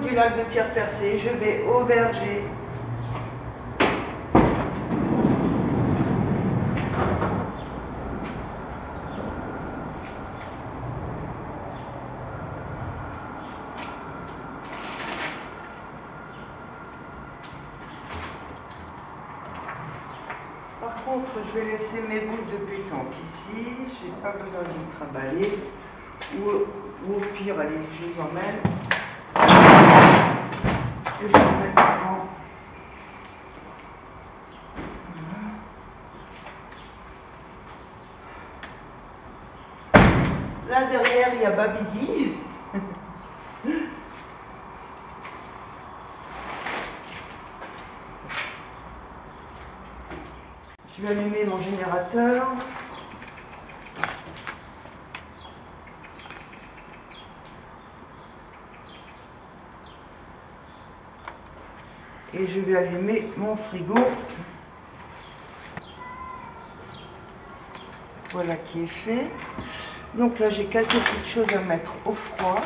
du lac de Pierre-Percé, je vais au verger. Par contre, je vais laisser mes boules de pétanque ici, j'ai pas besoin d'y trimballer. Ou au pire, allez, je les emmène. Je les emmène devant. Là derrière, il y a Babidi. Je vais allumer mon générateur. Et je vais allumer mon frigo. Voilà qui est fait. Donc là, j'ai quelques petites choses à mettre au froid.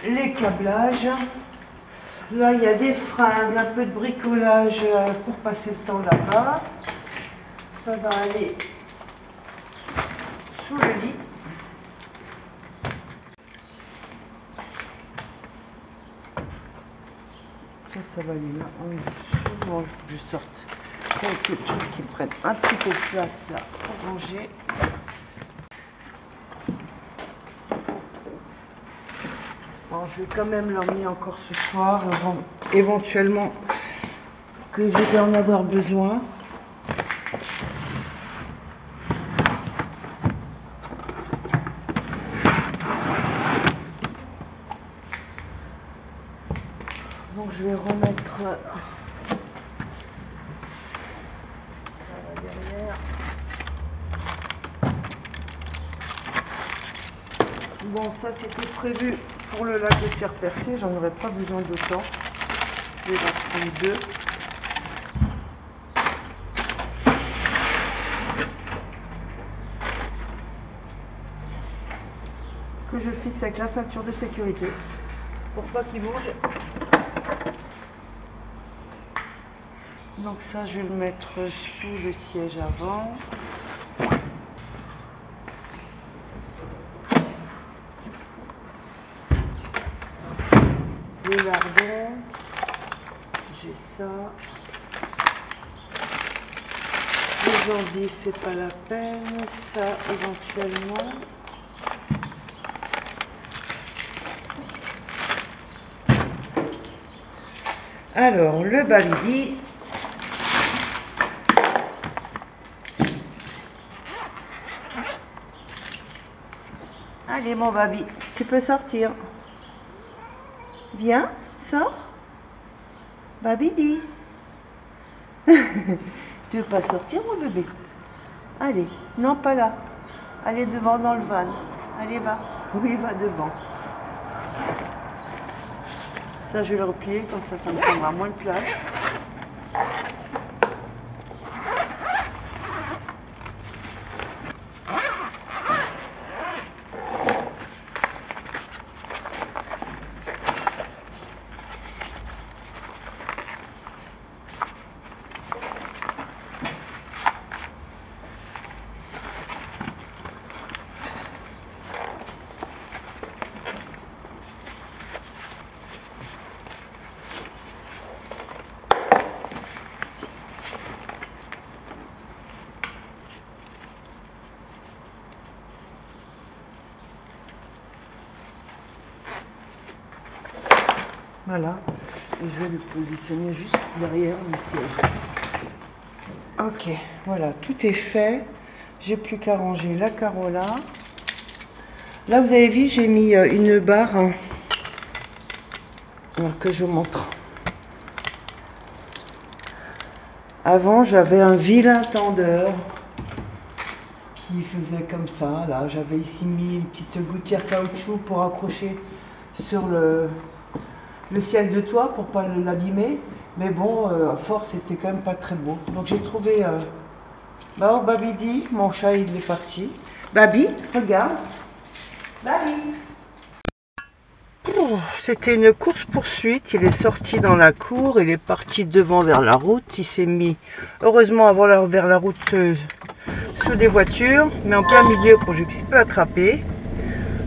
Les câblages. Là, il y a des fringues, un peu de bricolage pour passer le temps là-bas. Ça va aller sous le lit. Ça va aller là en dessous. Bon, il faut que je sorte quelques trucs qui prennent un petit peu de place là pour ranger. Bon, je vais quand même l'emmener encore ce soir, avant, éventuellement que je vais en avoir besoin. Donc je vais remettre ça là derrière. Bon, ça c'était prévu pour le lac de Pierre-Percé, j'en aurais pas besoin d'autant. Je vais en prendre deux. Que je fixe avec la ceinture de sécurité pour pas qu'il bouge. Donc ça, je vais le mettre sous le siège avant. Les lardons, j'ai ça. Les endives, c'est pas la peine. Ça, éventuellement. Alors, le Babidi. Allez, mon Babi, tu peux sortir. Viens, sors. Babidi. Tu veux pas sortir, mon bébé? Allez, non, pas là. Allez devant dans le van. Allez, va. Oui, va devant. Ça, je vais le replier, comme ça me prendra moins de place. Voilà, et je vais le positionner juste derrière le siège. Ok, voilà, tout est fait. J'ai plus qu'à ranger la Carola. Là, vous avez vu, j'ai mis une barre. Alors que je vous montre. Avant, j'avais un vilain tendeur qui faisait comme ça. Là, j'avais ici mis une petite gouttière caoutchouc pour accrocher sur le ciel de toit pour pas l'abîmer, mais bon, à force c'était quand même pas très beau. Donc j'ai trouvé oh, Babidi, mon chat il est parti. Babi, regarde. Babi. C'était une course-poursuite. Il est sorti dans la cour, il est parti devant vers la route. Il s'est mis, heureusement, vers la route sous des voitures, mais en plein milieu pour que je puisse pas l'attraper.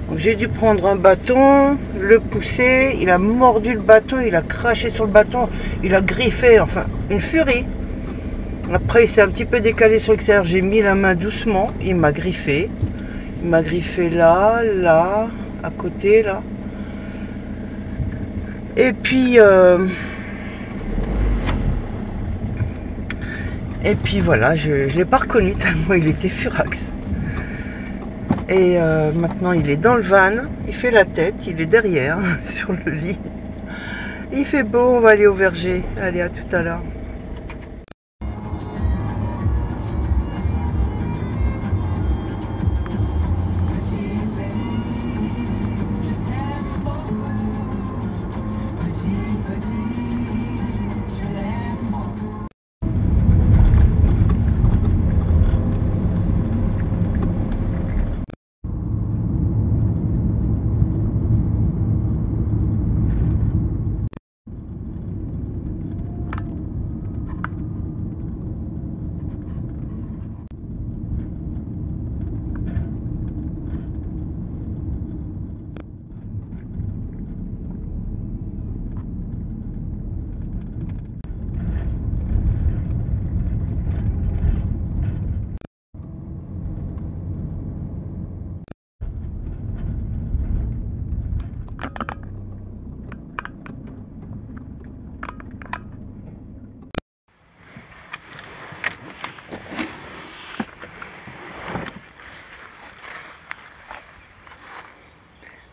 Donc j'ai dû prendre un bâton, le pousser. Il a mordu le bâton, il a craché sur le bâton, il a griffé, enfin, une furie. Après, il s'est un petit peu décalé sur l'extérieur. J'ai mis la main doucement, il m'a griffé. Il m'a griffé là, là, à côté, là. Et puis voilà, je ne l'ai pas reconnu tellement il était furax. Et maintenant il est dans le van, il fait la tête, il est derrière sur le lit. Il fait beau, on va aller au verger. Allez, à tout à l'heure.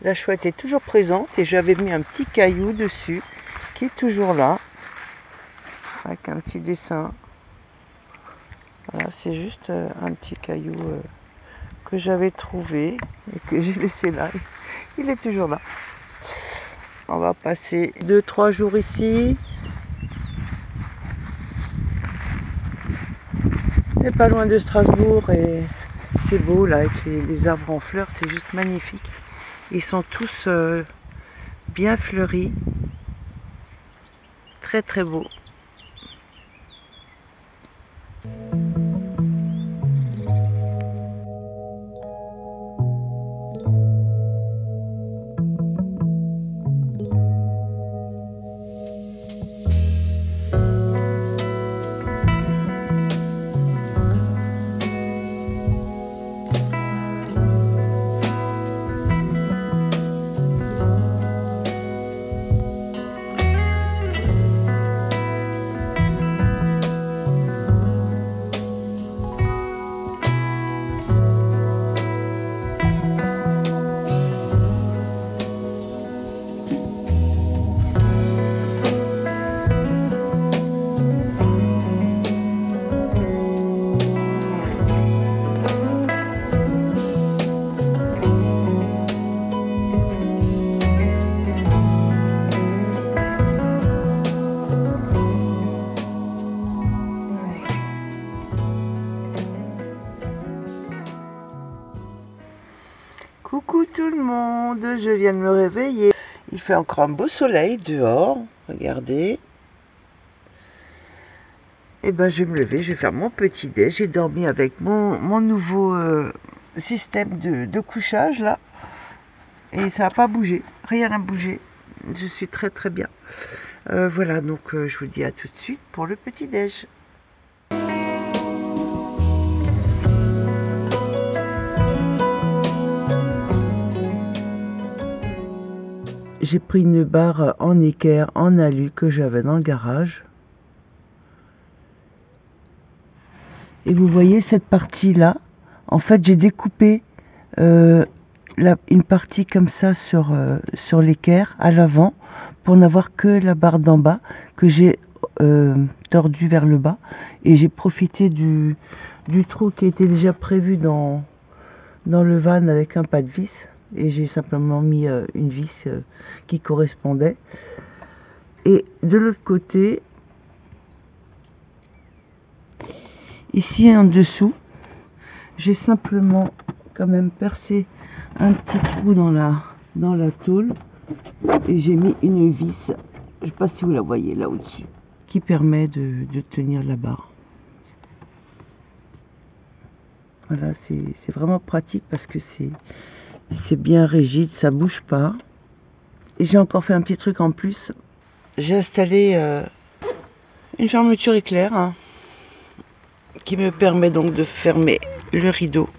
La chouette est toujours présente et j'avais mis un petit caillou dessus qui est toujours là avec un petit dessin. Voilà, c'est juste un petit caillou que j'avais trouvé et que j'ai laissé là. Il est toujours là. On va passer 2-3 jours ici. On n'est pas loin de Strasbourg et c'est beau là avec les arbres en fleurs, c'est juste magnifique. Ils sont tous bien fleuris, très très beaux. Coucou tout le monde, je viens de me réveiller. Il fait encore un beau soleil dehors, regardez. Et ben je vais me lever, je vais faire mon petit déj. J'ai dormi avec mon nouveau système de couchage là. Et ça n'a pas bougé, rien n'a bougé. Je suis très très bien. Voilà, donc je vous dis à tout de suite pour le petit déj. J'ai pris une barre en équerre, en alu que j'avais dans le garage. Et vous voyez cette partie-là, en fait j'ai découpé une partie comme ça sur l'équerre à l'avant pour n'avoir que la barre d'en bas que j'ai tordue vers le bas. Et j'ai profité du trou qui était déjà prévu dans le van avec un pas de vis. Et j'ai simplement mis une vis qui correspondait. Et de l'autre côté, ici en dessous, j'ai simplement quand même percé un petit trou dans la tôle Et j'ai mis une vis, je ne sais pas si vous la voyez là au-dessus, qui permet de tenir la barre. Voilà, c'est vraiment pratique parce que c'est bien rigide, ça bouge pas. Et j'ai encore fait un petit truc en plus. J'ai installé une fermeture éclair hein, qui me permet donc de fermer le rideau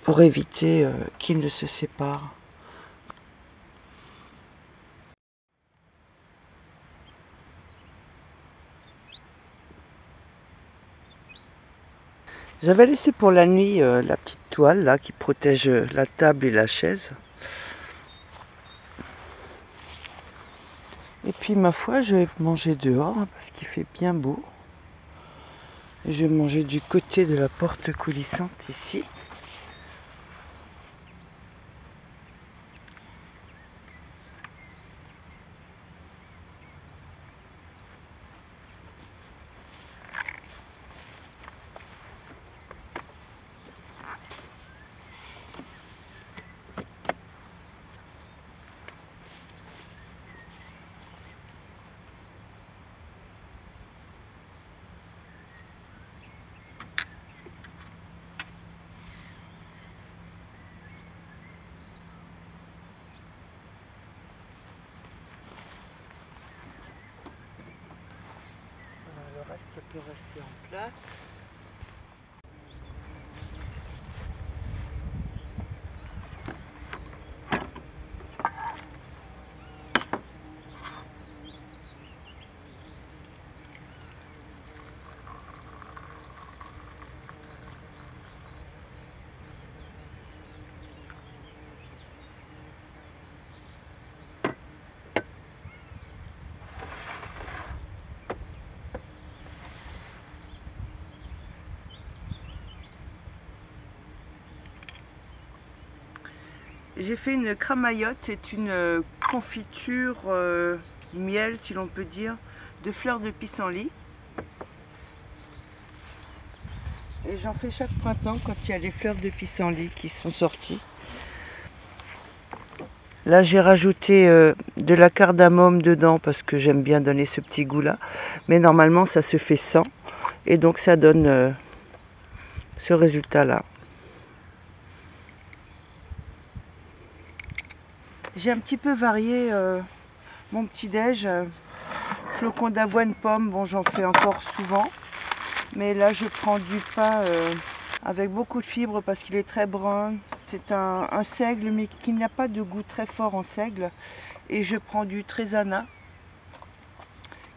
pour éviter qu'il ne se sépare. J'avais laissé pour la nuit la petite toile là qui protège la table et la chaise. Et puis ma foi, je vais manger dehors hein, parce qu'il fait bien beau. Et je vais manger du côté de la porte coulissante ici. Le reste, ça peut rester en place. J'ai fait une cramaillotte, c'est une confiture miel, si l'on peut dire, de fleurs de pissenlit. Et j'en fais chaque printemps quand il y a les fleurs de pissenlit qui sont sorties. Là, j'ai rajouté de la cardamome dedans parce que j'aime bien donner ce petit goût-là. Mais normalement, ça se fait sans. Et donc, ça donne ce résultat-là. J'ai un petit peu varié mon petit-déj. Flocons d'avoine, pommes, bon j'en fais encore souvent. Mais là je prends du pain avec beaucoup de fibres parce qu'il est très brun. C'est un seigle mais qui n'a pas de goût très fort en seigle. Et je prends du trésana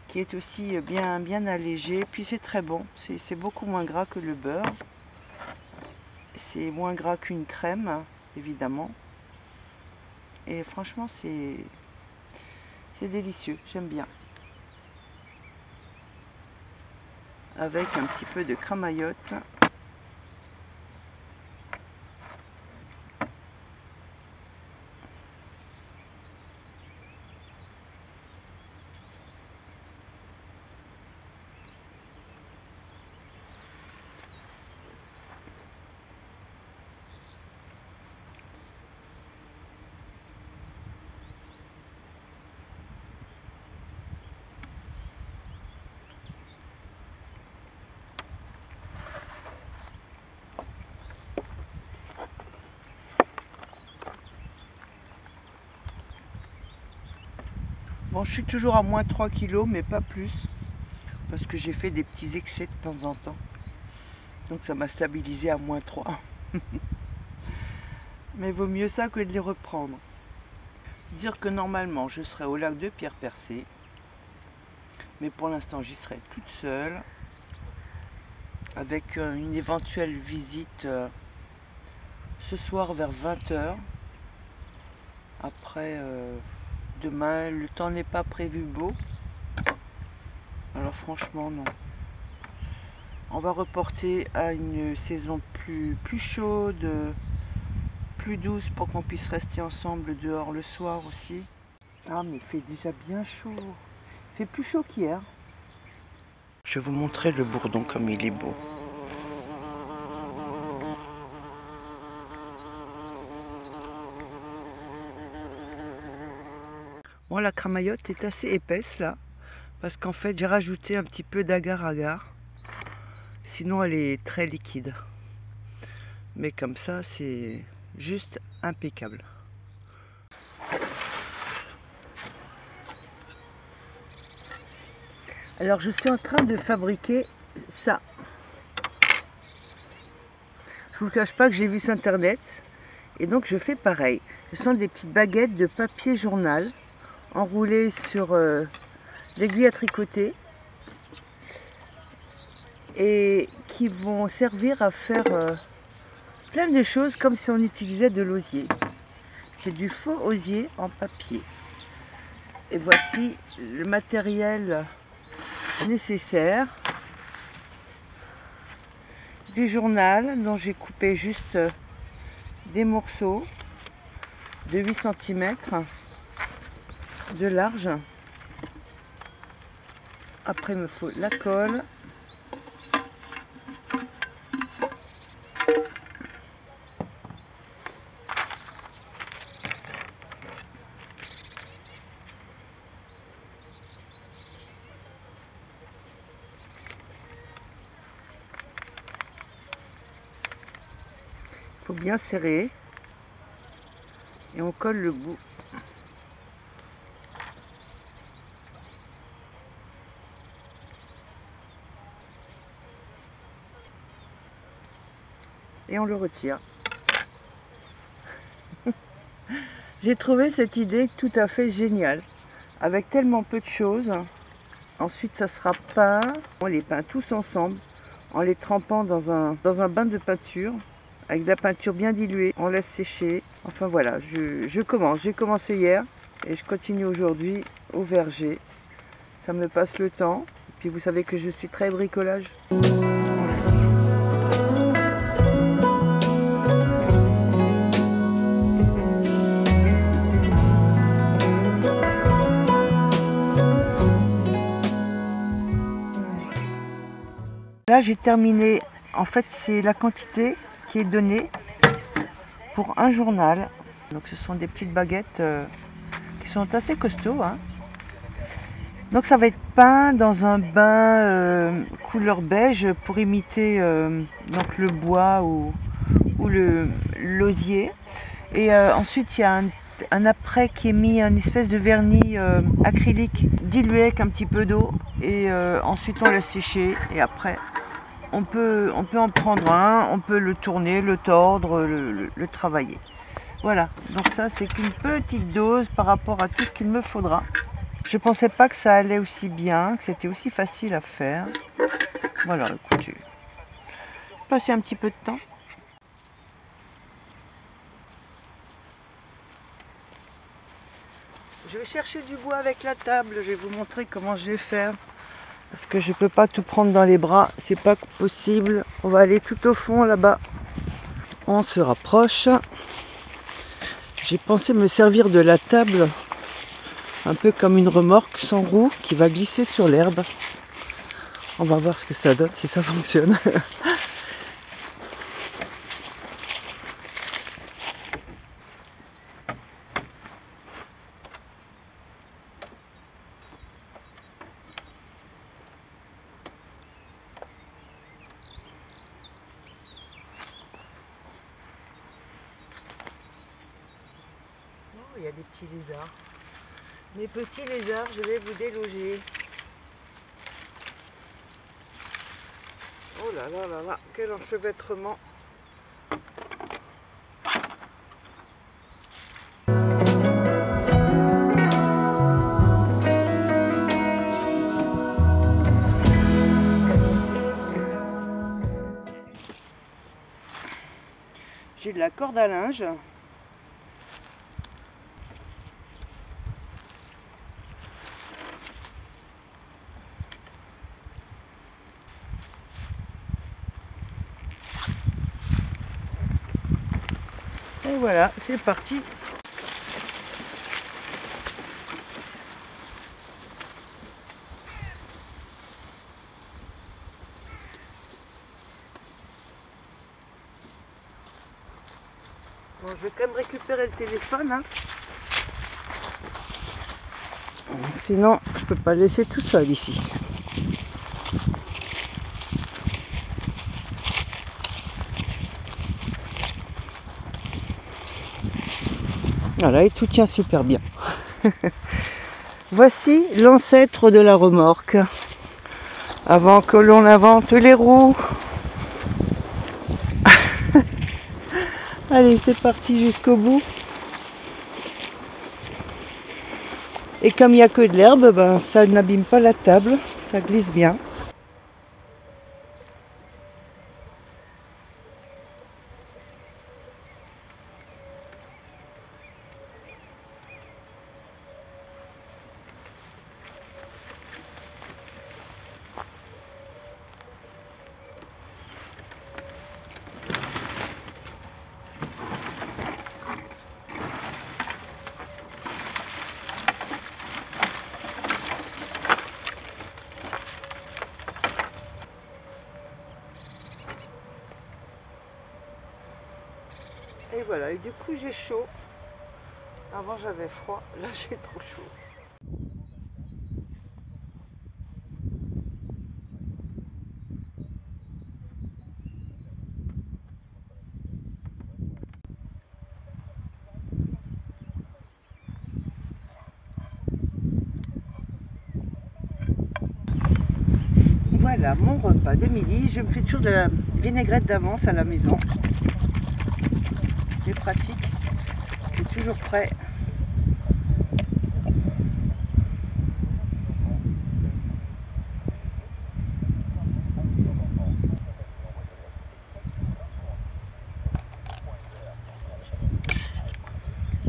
qui est aussi bien allégé. Puis c'est très bon, c'est beaucoup moins gras que le beurre. C'est moins gras qu'une crème, évidemment. Et franchement, c'est délicieux, j'aime bien. Avec un petit peu de cramaillotte. Bon, je suis toujours à moins 3 kg, mais pas plus. Parce que j'ai fait des petits excès de temps en temps. Donc ça m'a stabilisé à moins 3. Mais vaut mieux ça que de les reprendre. Dire que normalement, je serai au lac de Pierre-Percé. Mais pour l'instant, j'y serai toute seule. Avec une éventuelle visite ce soir vers 20 h. Après... demain, le temps n'est pas prévu beau. Alors franchement, non. On va reporter à une saison plus chaude, plus douce pour qu'on puisse rester ensemble dehors le soir aussi. Ah, mais il fait déjà bien chaud. Il fait plus chaud qu'hier. Je vais vous montrer le bourdon comme il est beau. Bon, la cramaillotte est assez épaisse là, parce qu'en fait j'ai rajouté un petit peu d'agar-agar. Sinon elle est très liquide. Mais comme ça c'est juste impeccable. Alors je suis en train de fabriquer ça. Je vous cache pas que j'ai vu sur internet et donc je fais pareil. Ce sont des petites baguettes de papier journal enroulées sur l'aiguille à tricoter et qui vont servir à faire plein de choses comme si on utilisait de l'osier. C'est du faux osier en papier. Et voici le matériel nécessaire. Du journal dont j'ai coupé juste des morceaux de 8 cm de large. Après il me faut la colle. Il faut bien serrer et on colle le bout. Et on le retire. J'ai trouvé cette idée tout à fait géniale. Avec tellement peu de choses. Ensuite ça sera peint. On les peint tous ensemble en les trempant dans un bain de peinture. Avec de la peinture bien diluée, on laisse sécher. Enfin voilà, je commence. J'ai commencé hier et je continue aujourd'hui au verger. Ça me passe le temps. Et puis vous savez que je suis très bricolage. Là j'ai terminé. En fait c'est la quantité qui est donnée pour un journal. Donc ce sont des petites baguettes qui sont assez costauds, hein. Donc ça va être peint dans un bain couleur beige pour imiter donc le bois ou l'osier. Et ensuite il y a un après qui est mis un espèce de vernis acrylique dilué avec un petit peu d'eau. Et ensuite on laisse sécher et après on peut en prendre un, on peut le tourner, le tordre, le travailler. Voilà, donc ça c'est qu'une petite dose par rapport à tout ce qu'il me faudra. Je pensais pas que ça allait aussi bien, que c'était aussi facile à faire. Voilà, écoutez, j'ai passé un petit peu de temps. Je vais chercher du bois avec la table, je vais vous montrer comment je vais faire. Parce que je peux pas tout prendre dans les bras, c'est pas possible. On va aller tout au fond là-bas. On se rapproche. J'ai pensé me servir de la table un peu comme une remorque sans roue qui va glisser sur l'herbe. On va voir ce que ça donne, si ça fonctionne. Il y a des petits lézards. Mes petits lézards, je vais vous déloger. Oh là là là là, quel enchevêtrement. J'ai de la corde à linge. Et voilà, c'est parti. Bon, je vais quand même récupérer le téléphone, hein. sinon je peux pas le laisser tout seul ici. Voilà, et tout tient super bien. Voici l'ancêtre de la remorque. Avant que l'on invente les roues. Allez, c'est parti jusqu'au bout. Et comme il n'y a que de l'herbe, ben, ça n'abîme pas la table, ça glisse bien. Et voilà, et du coup j'ai chaud. Avant j'avais froid, là j'ai trop chaud. Voilà mon repas de midi. Je me fais toujours de la vinaigrette d'avance à la maison. C'est pratique, c'est toujours prêt.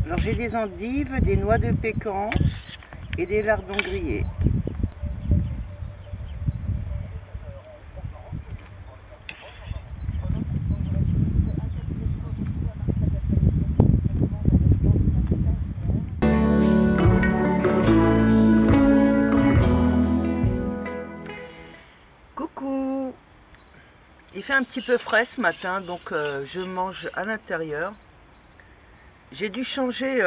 Alors j'ai des endives, des noix de pécan et des lardons grillés. Coucou! Il fait un petit peu frais ce matin, donc je mange à l'intérieur. J'ai dû changer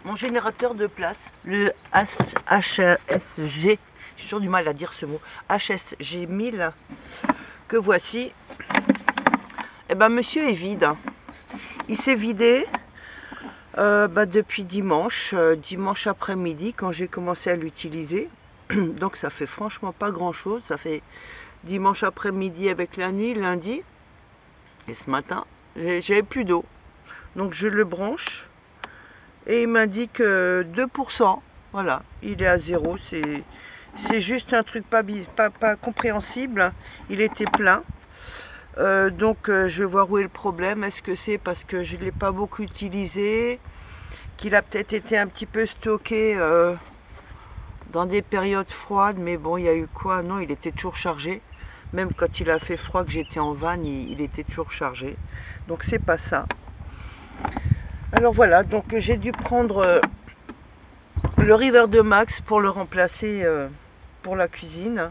mon générateur de place, le HSG, j'ai toujours du mal à dire ce mot, HSG 1000, que voici. Et ben monsieur est vide. Il s'est vidé depuis dimanche après-midi quand j'ai commencé à l'utiliser. Donc ça fait franchement pas grand chose, ça fait dimanche après-midi avec la nuit, lundi, et ce matin j'avais plus d'eau. Donc je le branche et il m'indique 2%. Voilà, il est à 0. C'est juste un truc pas compréhensible. Il était plein. Donc je vais voir où est le problème. Est-ce que c'est parce que je ne l'ai pas beaucoup utilisé, qu'il a peut-être été un petit peu stocké dans des périodes froides, mais bon, il y a eu quoi? Non, il était toujours chargé. Même quand il a fait froid, que j'étais en vanne, il était toujours chargé. Donc c'est pas ça. Alors voilà, donc j'ai dû prendre le River de Max pour le remplacer pour la cuisine.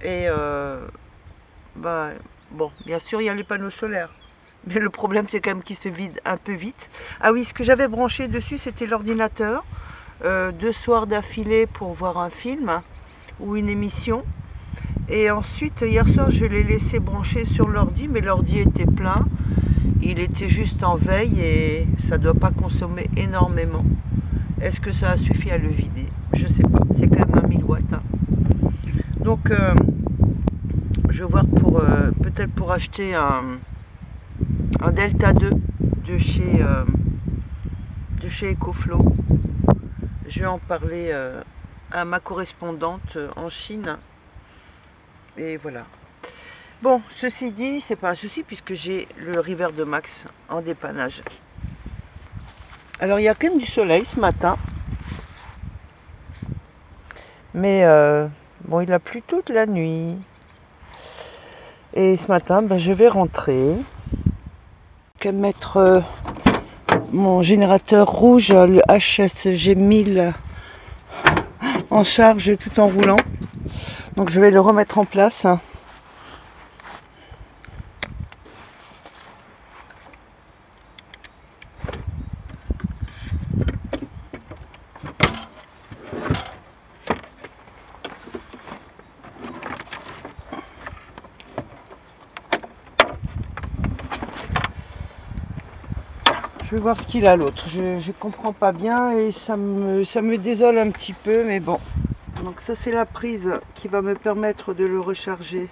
Et bon, bien sûr, il y a les panneaux solaires. Mais le problème, c'est quand même qu'il se vide un peu vite. Ah oui, ce que j'avais branché dessus, c'était l'ordinateur. 2 soirs d'affilée pour voir un film ou une émission. Et ensuite, hier soir, je l'ai laissé brancher sur l'ordi, mais l'ordi était plein. Il était juste en veille et ça ne doit pas consommer énormément. Est-ce que ça a suffi à le vider? Je sais pas. C'est quand même un 1000 watts. Hein. Donc, je vais voir pour peut-être pour acheter un Delta 2 de chez EcoFlow. Je vais en parler à ma correspondante en Chine. Et voilà. Bon, ceci dit, c'est pas un souci puisque j'ai le River de Max en dépannage. Alors, il y a quand même du soleil ce matin. Mais bon, il a plu toute la nuit. Et ce matin, je vais rentrer. Je vais mettre mon générateur rouge, le HSG 1000, en charge tout en roulant. Donc je vais le remettre en place. Je vais voir ce qu'il a l'autre. Je comprends pas bien et ça me désole un petit peu, mais bon. Donc ça c'est la prise qui va me permettre de le recharger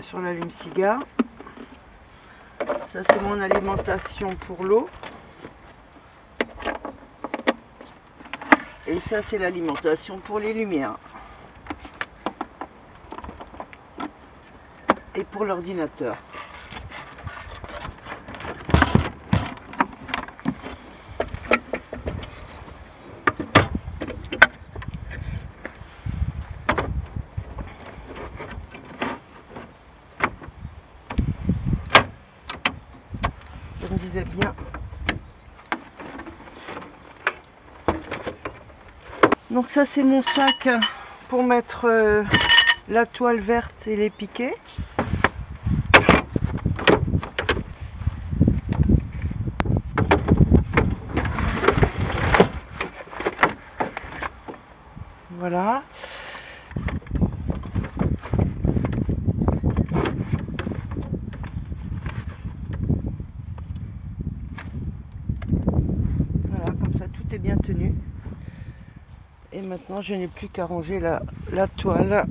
sur l'allume-cigare. Ça c'est mon alimentation pour l'eau. Et ça c'est l'alimentation pour les lumières. Et pour l'ordinateur. Je me disais bien. Donc ça c'est mon sac pour mettre la toile verte et les piquets. Voilà. Voilà, comme ça tout est bien tenu. Et maintenant je n'ai plus qu'à ranger la toile.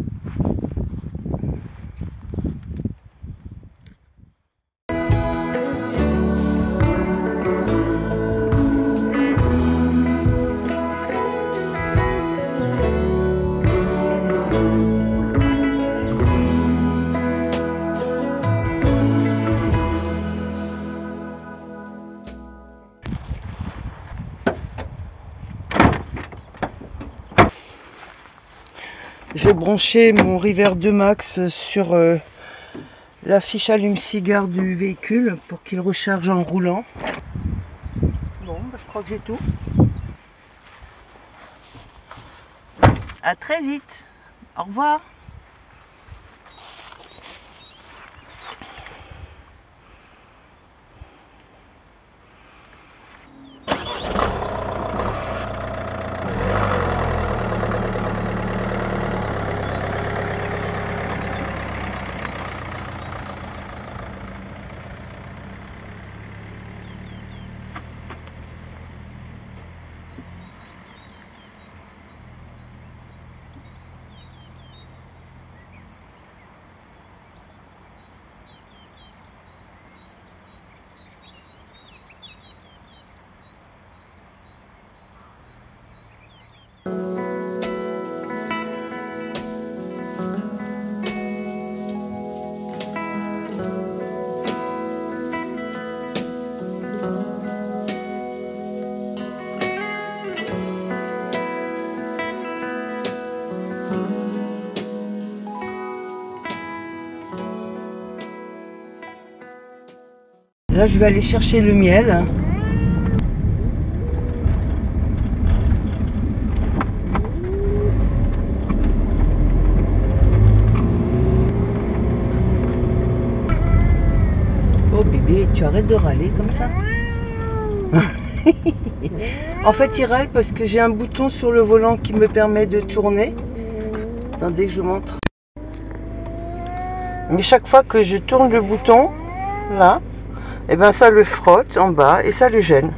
J'ai branché mon River 2 Max sur la fiche allume-cigare du véhicule pour qu'il recharge en roulant. Bon, bah, je crois que j'ai tout. À très vite. Au revoir. Là, je vais aller chercher le miel. Oh bébé, tu arrêtes de râler comme ça. En fait, il râle parce que j'ai un bouton sur le volant qui me permet de tourner. Attendez que je vous montre. Mais chaque fois que je tourne le bouton, là, et ben ça le frotte en bas et ça le gêne.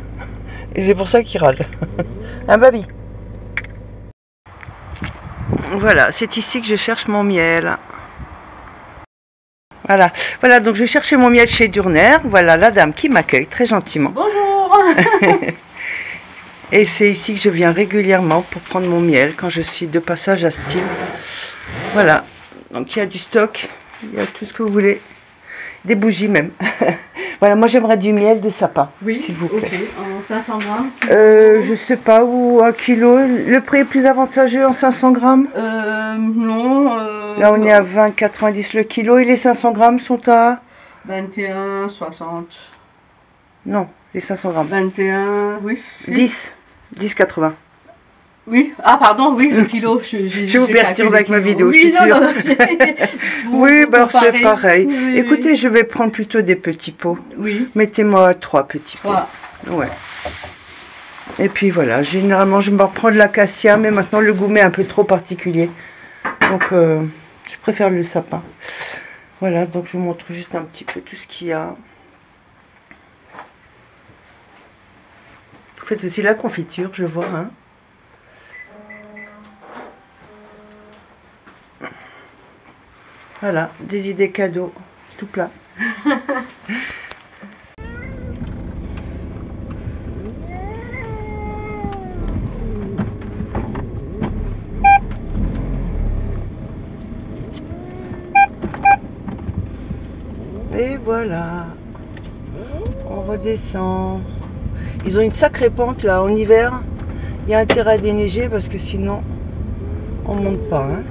Et c'est pour ça qu'il râle. Un baby. Voilà, c'est ici que je cherche mon miel. Voilà, voilà, donc je cherchais mon miel chez Durner. Voilà la dame qui m'accueille très gentiment. Bonjour. Et c'est ici que je viens régulièrement pour prendre mon miel quand je suis de passage à Style. Voilà, donc il y a du stock, il y a tout ce que vous voulez. Des bougies même. Voilà, moi j'aimerais du miel de sapin, oui, s'il vous plaît. Okay. En 500 grammes je sais pas, ou un kilo. Le prix est plus avantageux en 500 grammes Non. Là on est à 20,90 le kilo et les 500 grammes sont à 21,60. Non, les 500 grammes. 21, oui. 10,80. Oui, ah pardon, oui, le kilo. Je vous perturbe avec ma vidéo, oui, je suis sûre. Non, oui, ben c'est pareil. Oui, écoutez, oui. Je vais prendre plutôt des petits pots. Oui. Mettez-moi 3 petits pots. Ouais. Et puis voilà, généralement je me reprends de l'acacia, mais maintenant le goût m'est un peu trop particulier. Donc je préfère le sapin. Voilà, donc je vous montre juste un petit peu tout ce qu'il y a. Vous faites aussi la confiture, je vois, hein. Voilà, des idées cadeaux, tout plat. Et voilà, on redescend. Ils ont une sacrée pente là en hiver. Il y a intérêt à déneiger parce que sinon on monte pas, hein.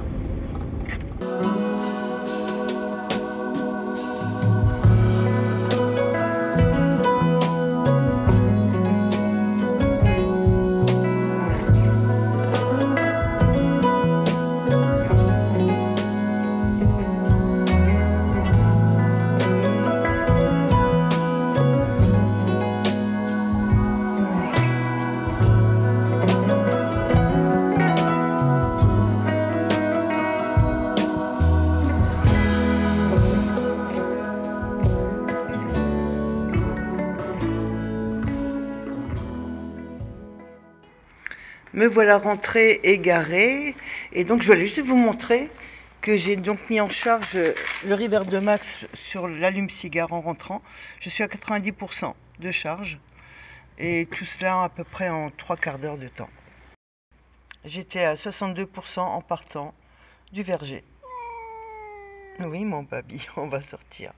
Me voilà rentrée égarée et donc je voulais juste vous montrer que j'ai donc mis en charge le River de Max sur l'allume-cigare en rentrant. Je suis à 90% de charge et tout cela à peu près en 3/4 d'heure de temps. J'étais à 62% en partant du verger. Oui mon baby, on va sortir.